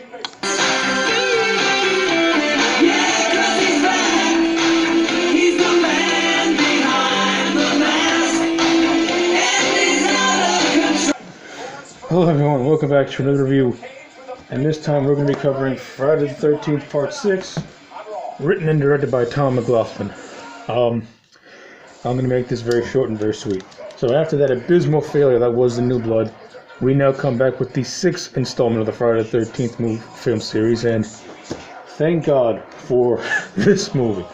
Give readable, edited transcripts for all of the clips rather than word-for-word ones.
Hello everyone, welcome back to another review, and this time we're going to be covering Friday the 13th Part 6, written and directed by Tom McLaughlin. I'm going to make this very short and very sweet. So after that abysmal failure that was The New Blood, we now come back with the 6th installment of the Friday the 13th film series, and thank God for this movie.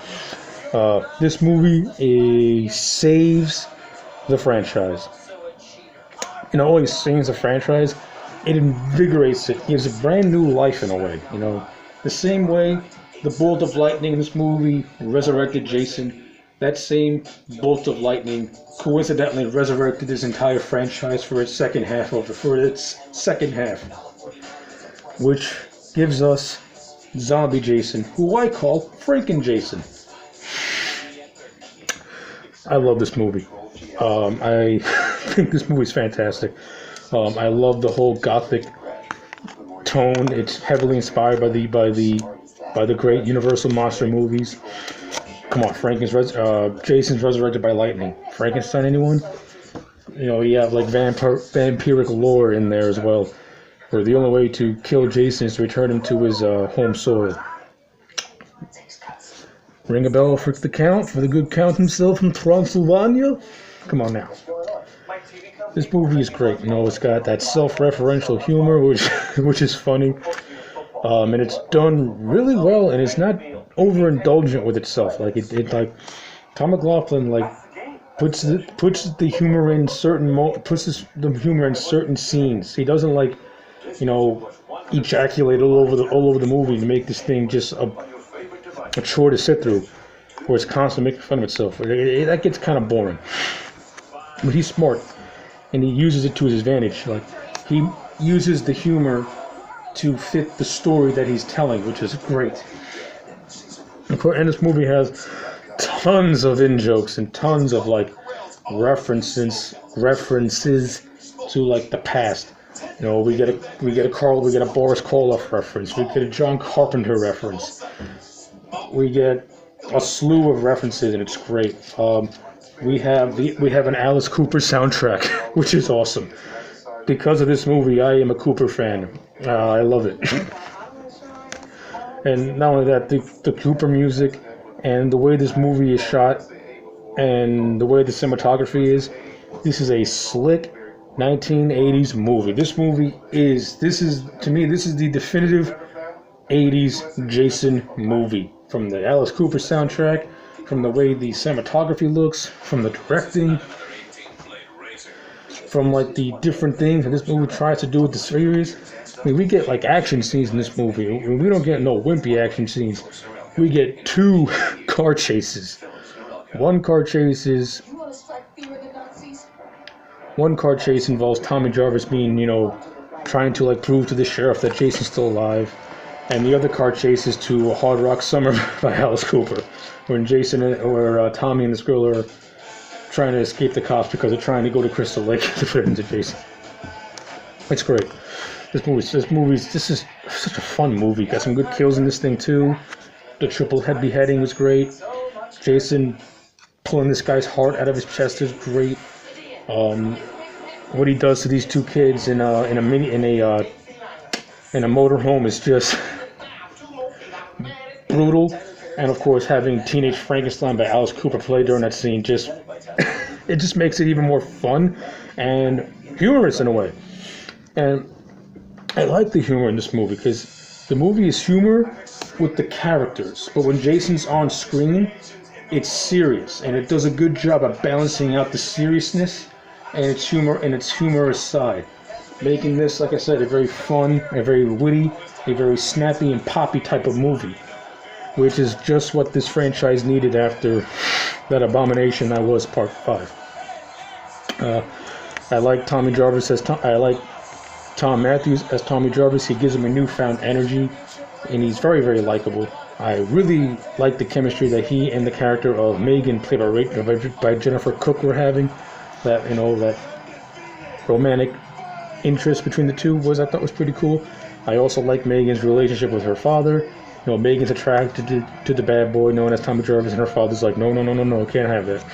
This movie saves the franchise. You know, always saves the franchise. It invigorates it, gives it brand new life in a way. You know, the same way the bolt of lightning in this movie resurrected Jason, that same bolt of lightning coincidentally resurrected this entire franchise for its second half, which gives us Zombie Jason, who I call Franken Jason. I love this movie. I think this movie is fantastic. I love the whole gothic tone. It's heavily inspired by the great Universal monster movies. Come on, Jason's resurrected by lightning. Frankenstein, anyone? You know, you have like vampiric lore in there as well, where the only way to kill Jason is to return him to his home soil. Ring a bell for the Count, for the good Count himself from Transylvania? Come on now. This movie is great. You know, it's got that self-referential humor, which is funny, and it's done really well, and it's not overindulgent with itself. Like like Tom McLaughlin puts the humor in certain scenes. He doesn't ejaculate all over the movie to make this thing just a chore to sit through, where it's constantly making fun of itself. That gets kind of boring. But he's smart, and he uses it to his advantage. Like, he uses the humor to fit the story that he's telling, which is great. And this movie has tons of in-jokes and tons of references to the past. You know, we get a Boris Karloff reference. We get a John Carpenter reference. We get a slew of references, and it's great. We have an Alice Cooper soundtrack, which is awesome. Because of this movie, I am a Cooper fan. I love it. And not only that, the Cooper music and the way this movie is shot and the way the cinematography is, this is a slick 1980s movie. This is the definitive 80s Jason movie. From the Alice Cooper soundtrack, from the way the cinematography looks, from the directing, from the different things that this movie tries to do with the series. I mean, we get action scenes in this movie. I mean, we don't get no wimpy action scenes. We get 2 car chases. One car chase involves Tommy Jarvis being, trying to prove to the sheriff that Jason's still alive. And the other car chase is to Hard Rock Summer by Alice Cooper, when Tommy and this girl are trying to escape the cops because they're trying to go to Crystal Lake to put it into Jason. It's great. This is such a fun movie. Got some good kills in this thing too. The triple head beheading was great. Jason pulling this guy's heart out of his chest is great. What he does to these 2 kids in a motorhome is just brutal. And of course, having Teenage Frankenstein by Alice Cooper play during that scene it just makes it even more fun and humorous in a way. And I like the humor in this movie because the movie is humor with the characters, but when Jason's on screen, it's serious, and it does a good job of balancing out the seriousness and its humorous side, making this, like I said, a very fun, a very witty, a very snappy and poppy type of movie, which is just what this franchise needed after that abomination that was Part 5. I like Tommy Jarvis I like Tom Matthews as Tommy Jarvis. He gives him a newfound energy, and he's very, very likable. I really like the chemistry that he and the character of Megan, played by Jennifer Cook, were having. That romantic interest between the two I thought was pretty cool. I also like Megan's relationship with her father. You know, Megan's attracted to the bad boy known as Tommy Jarvis, and her father's like, no, no, no, no, no, can't have that.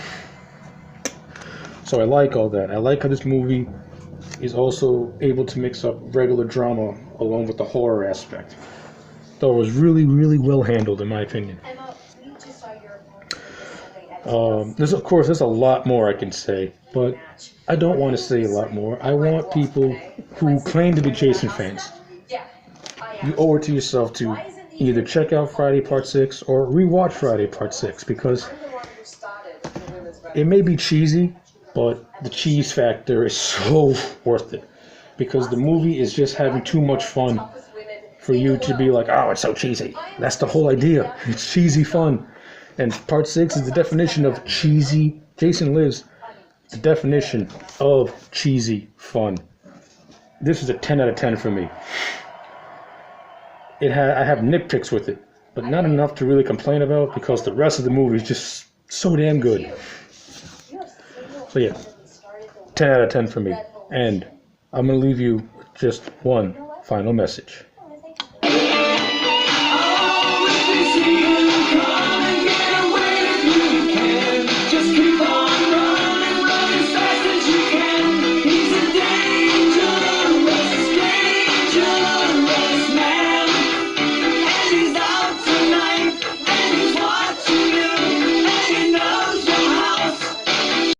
So I like all that. I like how this movie is also able to mix up regular drama along with the horror aspect. Though it was really, really well handled, in my opinion. There's a lot more I can say, but I don't want to say a lot more. I want people who claim to be Jason fans. You owe it to yourself to either check out Friday Part 6 or rewatch Friday Part 6, because it may be cheesy, but the cheese factor is so worth it. Because the movie is just having too much fun for you to be like, oh, it's so cheesy. That's the whole idea. It's cheesy fun. And Part 6 is the definition of cheesy. Jason Lives, the definition of cheesy fun. This is a 10 out of 10 for me. I have nitpicks with it, but not enough to really complain about, because the rest of the movie is just so damn good. So yeah, 10 out of 10 for me. And I'm going to leave you with just one final message.